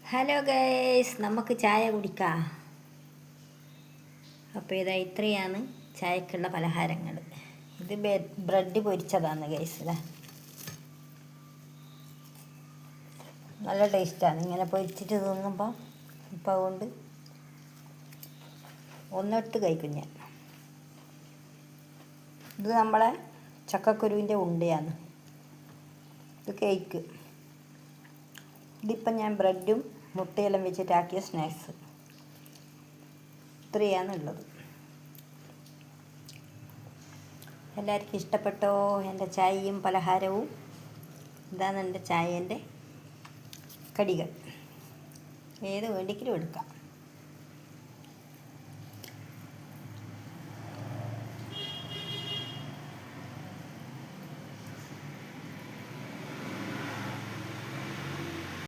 Hello guys, നമുക്ക് ചായ കുടിക്കാം. അപ്പോൾ ഇതാ ഇത്രയാണ് ചായക്കുള്ള പലഹാരങ്ങൾ. ഇത് ബ്രെഡ് പൊരിച്ചതാണ് ഗൈസ്. ഇതാ നല്ല ടേസ്റ്റാണ് ഇങ്ങനെ പൊരിച്ചിട്ട് തിന്നുമ്പോൾ. അപ്പോൾ അതുകൊണ്ട് ഒന്നെടുത്ത് കഴിക്കും ഞാൻ. ഇത് നമ്മളെ ചക്കക്കുരുവിൻ്റെ ഉണ്ടയാണ്. ഇത് കേക്ക്. ഇതിപ്പം ഞാൻ ബ്രെഡും മുട്ടയെല്ലാം വെച്ചിട്ടാക്കിയ സ്നാക്സ്. ഇത്രയാണുള്ളത്. എല്ലാവർക്കും ഇഷ്ടപ്പെട്ടോ എൻ്റെ ചായയും പലഹാരവും? ഇതാണ് എൻ്റെ ചായേൻ്റെ കടികൾ. ഏത് വേണ്ടിയെങ്കിലും എടുക്കാം.